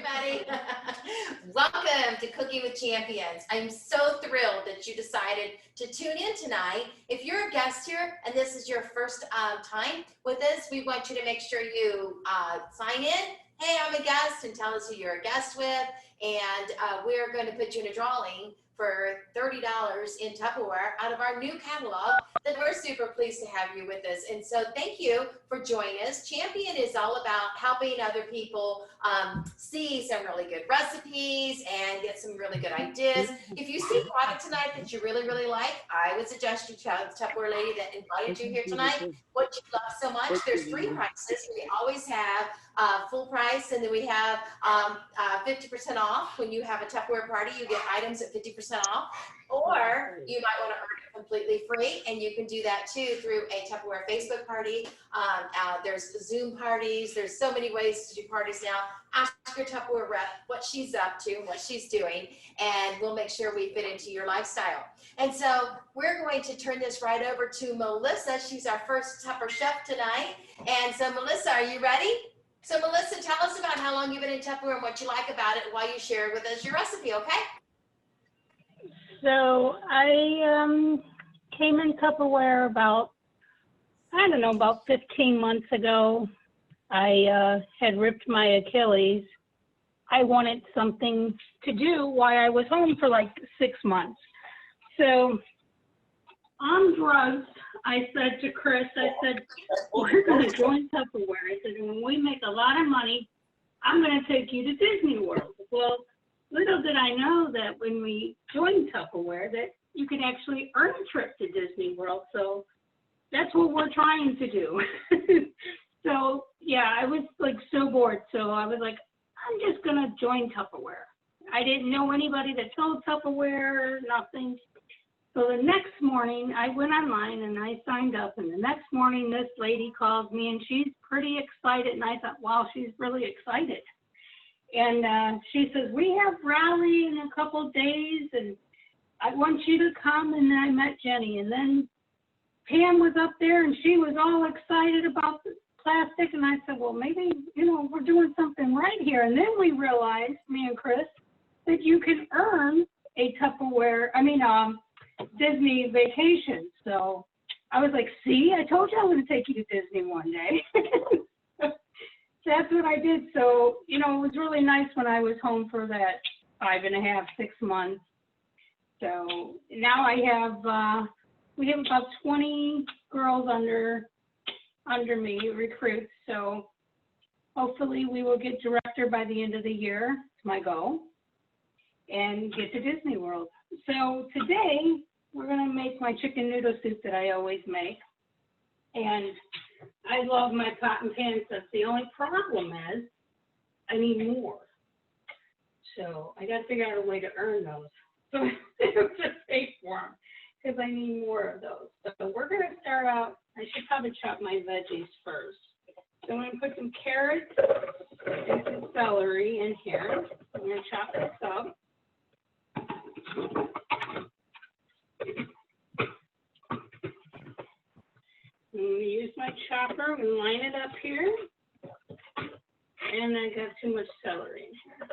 everybody. Welcome to Cooking with Champions. I'm so thrilled that you decided to tune in tonight. If you're a guest here and this is your first time with us, we want you to make sure you sign in. Hey, I'm a guest, and tell us who you're a guest with. And we're going to put you in a drawing for $30 in Tupperware out of our new catalog that we're super pleased to have you with us. And so thank you for joining us. Champion is all about helping other people see some really good recipes and get some really good ideas. If you see a product tonight that you really, really like, I would suggest you tell the Tupperware lady that invited you here tonight what you love so much. There's three prices. We always have full price, and then we have 50% off. When you have a Tupperware party, you get items at 50% off, or you might want to earn it completely free, and you can do that too through a Tupperware Facebook party. There's Zoom parties. There's so many ways to do parties now. Ask your Tupperware rep what she's up to and what she's doing, and we'll make sure we fit into your lifestyle. And so we're going to turn this right over to Melissa. She's our first Tupper chef tonight. And so Melissa, are you ready? So Melissa, tell us about how long you've been in Tupperware and what you like about it while you share with us your recipe, okay? So I came in Tupperware about 15 months ago. I had ripped my Achilles. I wanted something to do while I was home for like 6 months. So on drugs, I said to Chris, we're going to join Tupperware. I said, when we make a lot of money, I'm going to take you to Disney World. Well, little did I know that when we joined Tupperware that you can actually earn a trip to Disney World. So that's what we're trying to do. So yeah, I was like so bored. So I was like, I'm just going to join Tupperware. I didn't know anybody that sold Tupperware, nothing. So the next morning I went online and I signed up, and the next morning this lady calls me and she's pretty excited. And I thought, wow, she's really excited. And she says, we have rally in a couple of days and I want you to come. And then I met Jenny, and then Pam was up there and she was all excited about the plastic. And I said, well, maybe, we're doing something right here. And then we realized, me and Chris, that you can earn a Disney vacation. So I was like, see, I told you I was going to take you to Disney one day. That's what I did. So, it was really nice when I was home for that 5.5, 6 months. So now we have about 20 girls under me, recruits. So hopefully we will get director by the end of the year. It's my goal. And get to Disney World. So today we're going to make my chicken noodle soup that I always make. And I love my pot and pan stuff. The only problem is I need more. So I got to figure out a way to earn those. So just pay for them because I need more of those. So we're going to start out. I should probably chop my veggies first. So I'm going to put some carrots and some celery in here. I'm going to chop this up. I'm going to use my chopper and line it up here. And I got too much celery in here.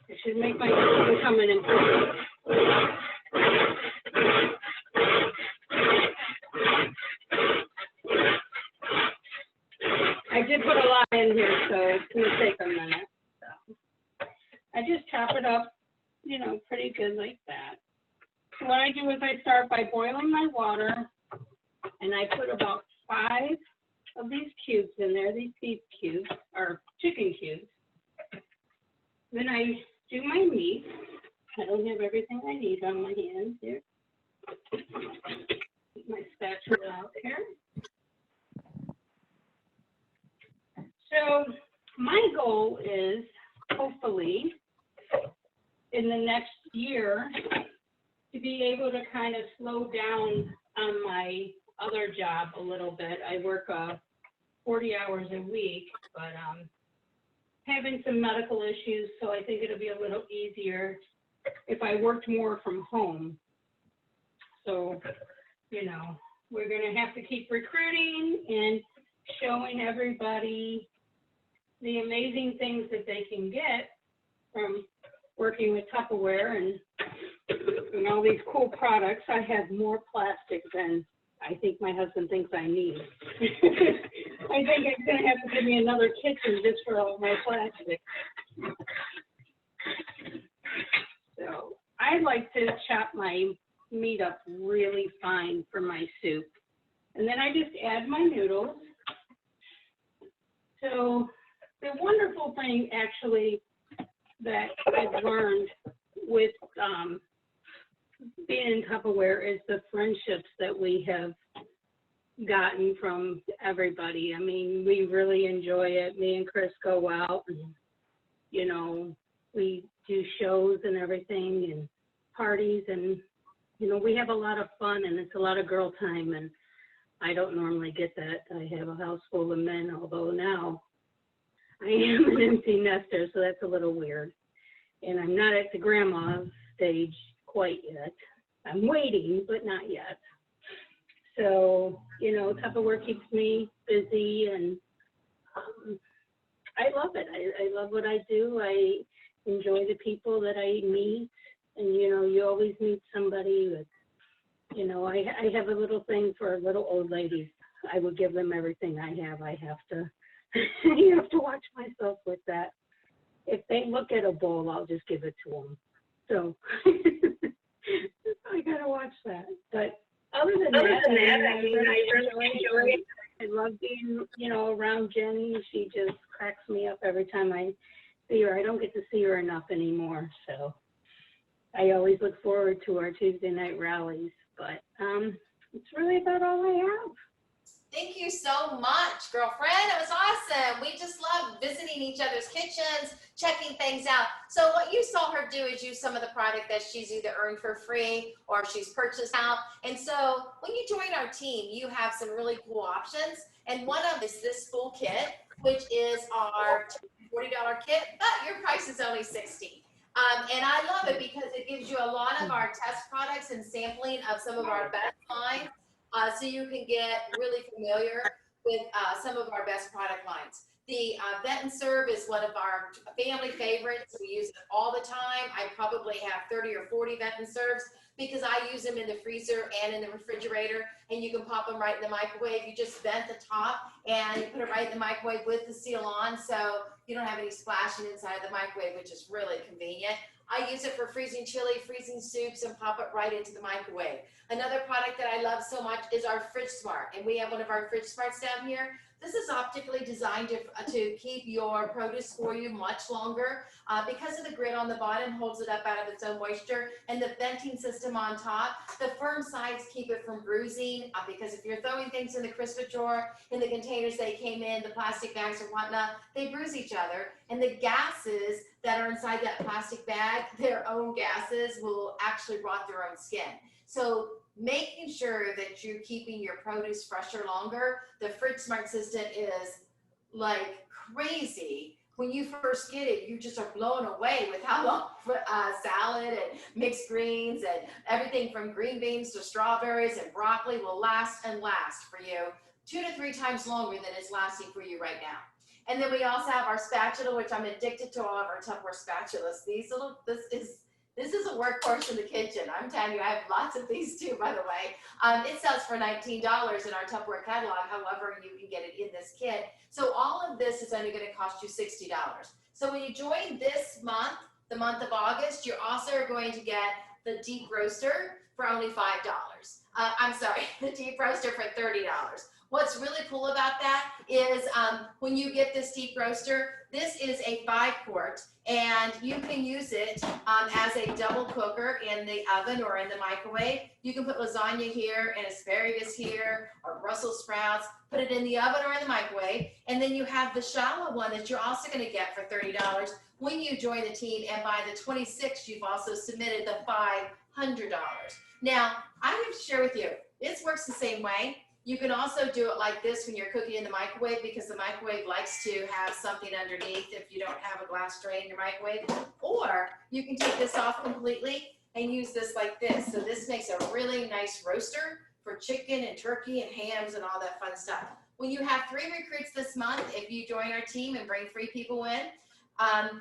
I should make my chicken come in important. I did put a lot in here, so it's going to take a minute. So I just chop it up, pretty good like that. So what I do is I start by boiling my water, and I put about 5 of these cubes in there, these beef cubes, or chicken cubes. Then I do my meat. I don't have everything I need on my hands here. Get my spatula out here. So my goal is, hopefully, in the next year, to be able to kind of slow down on my other job a little bit. I work 40 hours a week, but having some medical issues, so I think it'll be a little easier if I worked more from home. So you know, we're going to have to keep recruiting and showing everybody the amazing things that they can get from working with Tupperware and all these cool products. I have more plastic than I think my husband thinks I need. I think he's going to have to give me another kitchen just for all my plastic. So I like to chop my meat up really fine for my soup. And then I just add my noodles. So the wonderful thing actually that I've learned with being in Tupperware is the friendships that we have gotten from everybody. I mean, we really enjoy it. Me and Chris go out and, you know, we do shows and everything and parties and, you know, we have a lot of fun and it's a lot of girl time, and I don't normally get that. I have a house full of men, although now I am an empty nester, so that's a little weird. And I'm not at the grandma stage quite yet. I'm waiting, but not yet. So, you know, Tupperware keeps me busy, and I love it. I love what I do. I enjoy the people that I meet. And, you know, you always meet somebody with, you know, I have a little thing for little old ladies. I would give them everything I have. I have to, you have to watch myself with that. If they look at a bowl, I'll just give it to them. So I gotta watch that. But other than that, I really enjoy it. I love being, you know, around Jenny. She just cracks me up every time I see her. I don't get to see her enough anymore, so I always look forward to our Tuesday night rallies. But it's really about all I have. Thank you so much, girlfriend. It was awesome. We just love visiting each other's kitchens, checking things out. So what you saw her do is use some of the product that she's either earned for free or she's purchased out. And so when you join our team, you have some really cool options. And one of them is this full kit, which is our $40 kit, but your price is only $60. And I love it because it gives you a lot of our test products and sampling of some of our best lines. So you can get really familiar with some of our best product lines. The Vet and Serve is one of our family favorites. We use it all the time. I probably have 30 or 40 Vet and Serves because I use them in the freezer and in the refrigerator, and you can pop them right in the microwave. You just vent the top and you put it right in the microwave with the seal on, so you don't have any splashing inside the microwave, which is really convenient. I use it for freezing chili, freezing soups, and pop it right into the microwave. Another product that I love so much is our Fridge Smart, and we have one of our Fridge Smarts down here. This is optically designed to keep your produce for you much longer because of the grid on the bottom holds it up out of its own moisture, and the venting system on top. The firm sides keep it from bruising because if you're throwing things in the crisper drawer, in the containers they came in, the plastic bags or whatnot, they bruise each other, and the gases that are inside that plastic bag, their own gases, will actually rot their own skin. So making sure that you're keeping your produce fresher longer, the Fridge Smart system is like crazy. When you first get it, you just are blown away with how long salad and mixed greens and everything from green beans to strawberries and broccoli will last and last for you 2 to 3 times longer than it's lasting for you right now. And then we also have our spatula, which I'm addicted to all of our Tupperware spatulas. This is a workhorse in the kitchen. I'm telling you, I have lots of these too, by the way. It sells for $19 in our Tupperware catalog. However, you can get it in this kit. So all of this is only going to cost you $60. So when you join this month, the month of August, you're also going to get the deep roaster for only $5. I'm sorry, the deep roaster for $30. What's really cool about that is when you get this deep roaster, this is a 5-quart, and you can use it as a double cooker in the oven or in the microwave. You can put lasagna here and asparagus here or Brussels sprouts, put it in the oven or in the microwave, and then you have the shallow one that you're also going to get for $30 when you join the team, and by the 26th, you've also submitted the $500. Now, I'm going to share with you, this works the same way. You can also do it like this when you're cooking in the microwave because the microwave likes to have something underneath if you don't have a glass tray in your microwave. Or you can take this off completely and use this like this. So this makes a really nice roaster for chicken and turkey and hams and all that fun stuff. When you have 3 recruits this month, if you join our team and bring 3 people in,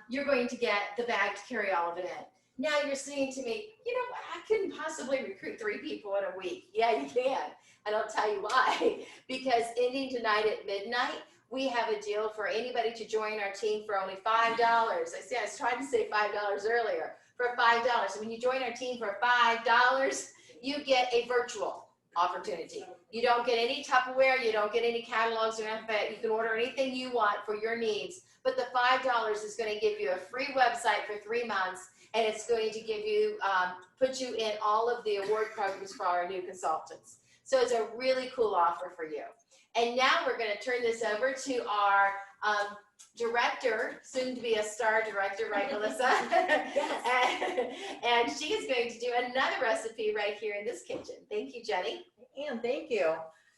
you're going to get the bag to carry all of it in. Now you're saying to me, you know, I couldn't possibly recruit 3 people in a week. Yeah, you can. And I'll tell you why. Because ending tonight at midnight, we have a deal for anybody to join our team for only $5. I was trying to say $5 earlier. For $5. When you join our team for $5, you get a virtual opportunity. You don't get any Tupperware, you don't get any catalogs or anything. You can order anything you want for your needs, but the $5 is going to give you a free website for 3 months, and it's going to give you, put you in all of the award programs for our new consultants. So it's a really cool offer for you. And now we're going to turn this over to our director, soon to be a star director, right, Melissa? Yes. and she is going to do another recipe right here in this kitchen. Thank you, Jenny. And thank you.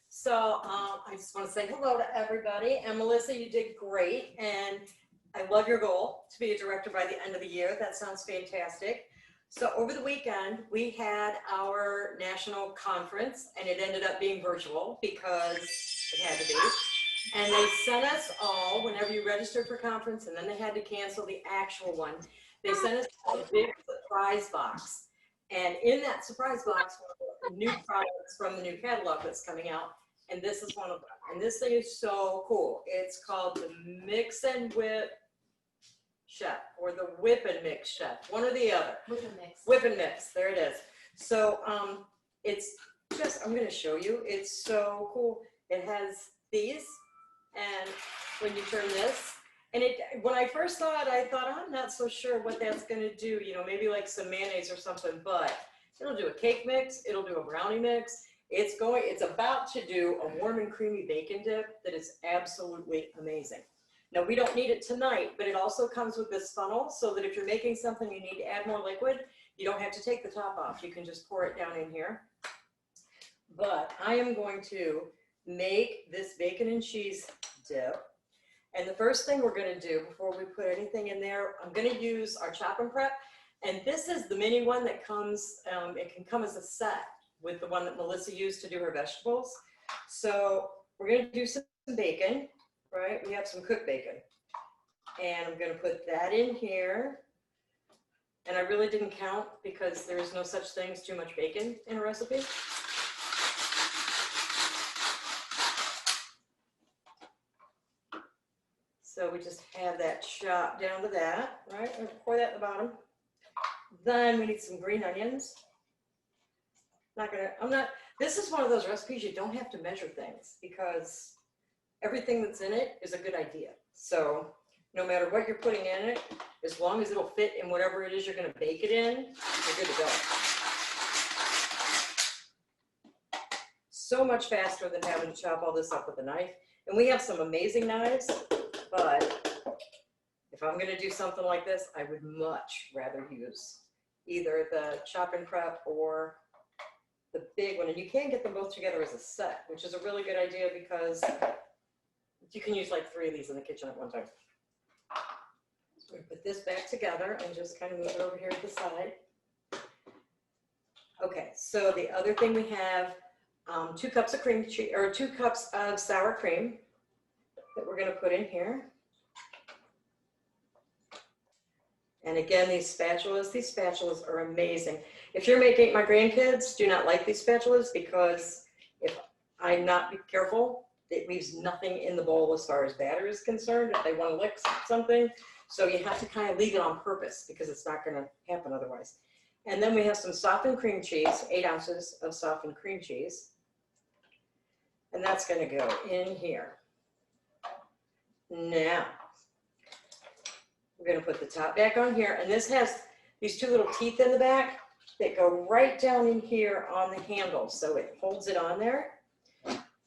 So I just want to say hello to everybody. And Melissa, you did great. And I love your goal to be a director by the end of the year. That sounds fantastic. So over the weekend, we had our national conference, and it ended up being virtual because it had to be. And they sent us all, whenever you registered for conference, and then they had to cancel the actual one, they sent us a big surprise box. And in that surprise box were new products from the new catalog that's coming out. And this is one of them. And this thing is so cool. It's called the Mix and Whip Chef, or the Whip and Mix Chef, one or the other. Whip and mix. Whip and Mix, there it is. So it's just, I'm gonna show you, it's so cool. It has these, and when you turn this, and when I first saw it, I thought, I'm not so sure what that's gonna do, you know, maybe like some mayonnaise or something, but it'll do a cake mix, it'll do a brownie mix. It's about to do a warm and creamy bacon dip that is absolutely amazing. Now, we don't need it tonight, but it also comes with this funnel so that if you're making something you need to add more liquid, you don't have to take the top off. You can just pour it down in here. But I am going to make this bacon and cheese dip. And the first thing we're going to do before we put anything in there, I'm going to use our chop and prep. And this is the mini one that comes, it can come as a set with the one that Melissa used to do her vegetables. So we're going to do some bacon. Right, we have some cooked bacon, and I'm going to put that in here. And I really didn't count because there is no such thing as too much bacon in a recipe. So we just have that chopped down to that, right? I'm going to pour that at the bottom. Then we need some green onions. This is one of those recipes you don't have to measure things because everything that's in it is a good idea. So no matter what you're putting in it, as long as it'll fit in whatever it is you're going to bake it in, you're good to go. So much faster than having to chop all this up with a knife. And we have some amazing knives, but if I'm going to do something like this, I would much rather use either the chop and prep or the big one. And you can get them both together as a set, which is a really good idea because you can use like 3 of these in the kitchen at one time. So we put this back together and just kind of move it over here to the side. Okay, so the other thing we have 2 cups of cream cheese, or 2 cups of sour cream that we're going to put in here. And again, these spatulas are amazing. If you're making, my grandkids do not like these spatulas because if I'm not careful, it leaves nothing in the bowl as far as batter is concerned if they want to lick something. So you have to kind of leave it on purpose because it's not going to happen otherwise. And then we have some softened cream cheese, 8 ounces of softened cream cheese. And that's going to go in here. Now, we're going to put the top back on here. And this has these 2 little teeth in the back that go right down in here on the handle. So it holds it on there.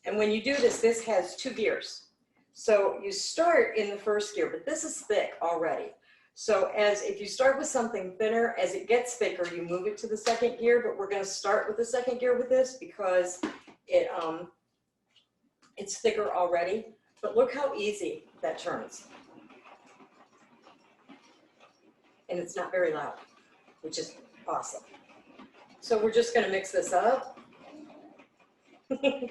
And when you do this, this has 2 gears. So you start in the first gear, but this is thick already. So if you start with something thinner, as it gets thicker, you move it to the 2nd gear, but we're going to start with the 2nd gear with this because it's thicker already. But look how easy that turns. And it's not very loud, which is awesome. So we're just going to mix this up. I'm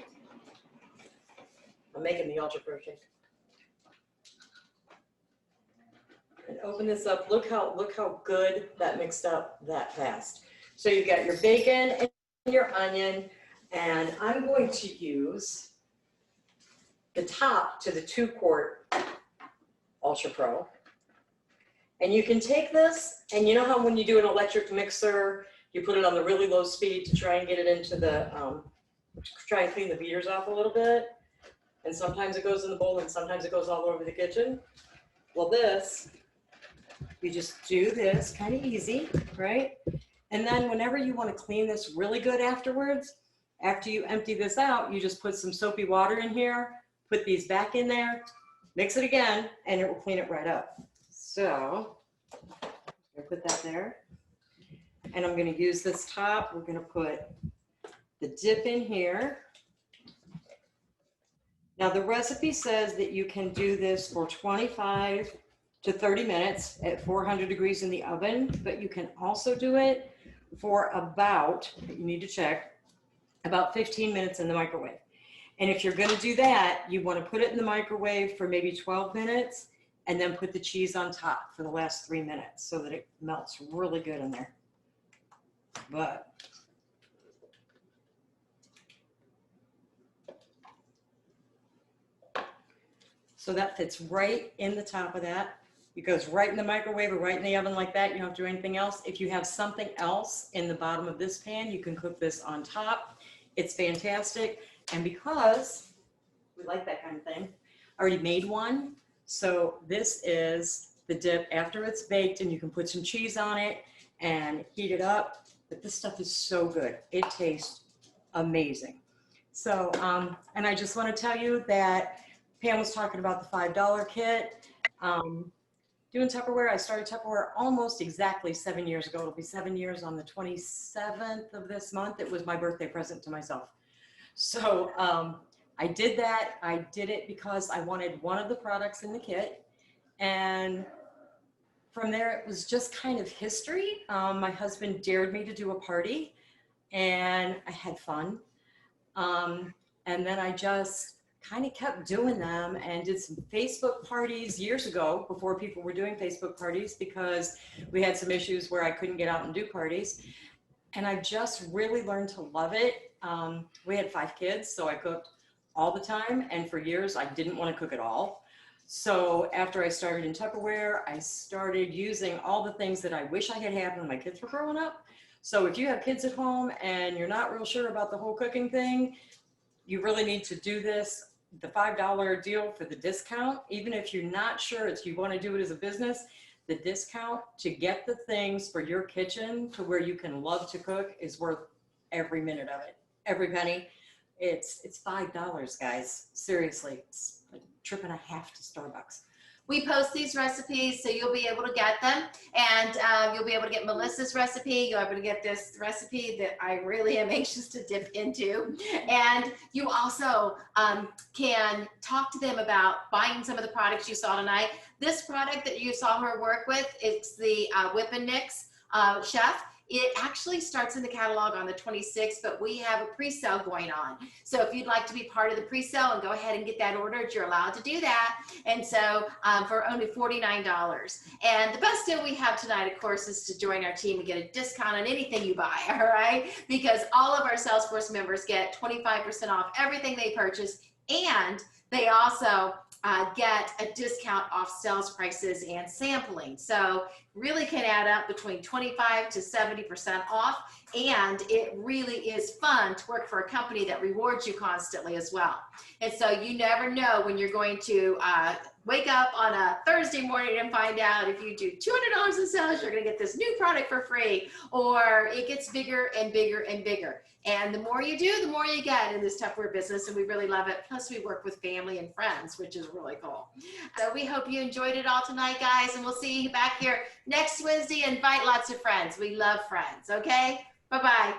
making the Ultra Pro shake. And open this up. Look how good that mixed up that fast. So you've got your bacon and your onion, and I'm going to use the top to the 2-quart Ultra Pro. And you can take this, and you know how when you do an electric mixer, you put it on the really low speed to try and get it into the, try and clean the beaters off a little bit. And sometimes it goes in the bowl and sometimes it goes all over the kitchen. Well, this, you just do this kind of easy, right? And then whenever you want to clean this really good afterwards, after you empty this out, you just put some soapy water in here, put these back in there, mix it again, and it will clean it right up. So I put that there. And I'm going to use this top. We're going to put the dip in here. Now the recipe says that you can do this for 25 to 30 minutes at 400 degrees in the oven, but you can also do it for about, you need to check, about 15 minutes in the microwave. And if you're going to do that, you want to put it in the microwave for maybe 12 minutes and then put the cheese on top for the last 3 minutes so that it melts really good in there. But so that fits right in the top of that. It goes right in the microwave or right in the oven like that. You don't have to do anything else. If you have something else in the bottom of this pan, you can cook this on top. It's fantastic. And because we like that kind of thing, I already made one. So this is the dip after it's baked, and you can put some cheese on it and heat it up. But this stuff is so good. It tastes amazing. So, and I just want to tell you that Pam was talking about the $5 kit. Doing Tupperware, I started Tupperware almost exactly 7 years ago. It'll be 7 years on the 27th of this month. It was my birthday present to myself. So I did that. I did it because I wanted one of the products in the kit. And from there, it was just kind of history. My husband dared me to do a party, and I had fun. And then I just kind of kept doing them and did some Facebook parties years ago before people were doing Facebook parties, because we had some issues where I couldn't get out and do parties. And I just really learned to love it. We had 5 kids, so I cooked all the time. And for years, I didn't want to cook at all. So after I started in Tupperware, I started using all the things that I wish I had had when my kids were growing up. So if you have kids at home and you're not real sure about the whole cooking thing, you really need to do this. The $5 deal for the discount, even if you're not sure if you want to do it as a business, the discount to get the things for your kitchen to where you can love to cook is worth every minute of it, every penny. It's $5, guys. Seriously, it's a trip and a half to Starbucks. We post these recipes, so you'll be able to get them, and you'll be able to get Melissa's recipe. You'll be able to get this recipe that I really am anxious to dip into. And you also can talk to them about buying some of the products you saw tonight. This product that you saw her work with, it's the Whip and Nix Chef. It actually starts in the catalog on the 26th, but we have a pre-sale going on. So if you'd like to be part of the pre-sale and go ahead and get that ordered, you're allowed to do that. And so for only $49. And the best deal we have tonight, of course, is to join our team and get a discount on anything you buy, all right? Because all of our Salesforce members get 25% off everything they purchase, and they also get a discount off sales prices and sampling. So really can add up between 25 to 70% off. And it really is fun to work for a company that rewards you constantly as well. And so you never know when you're going to wake up on a Thursday morning and find out if you do $200 in sales, you're going to get this new product for free, or it gets bigger and bigger and bigger. And the more you do, the more you get in this Tupperware business, and we really love it. Plus, we work with family and friends, which is really cool. So we hope you enjoyed it all tonight, guys, and we'll see you back here next Wednesday. Invite lots of friends. We love friends, okay? Bye-bye.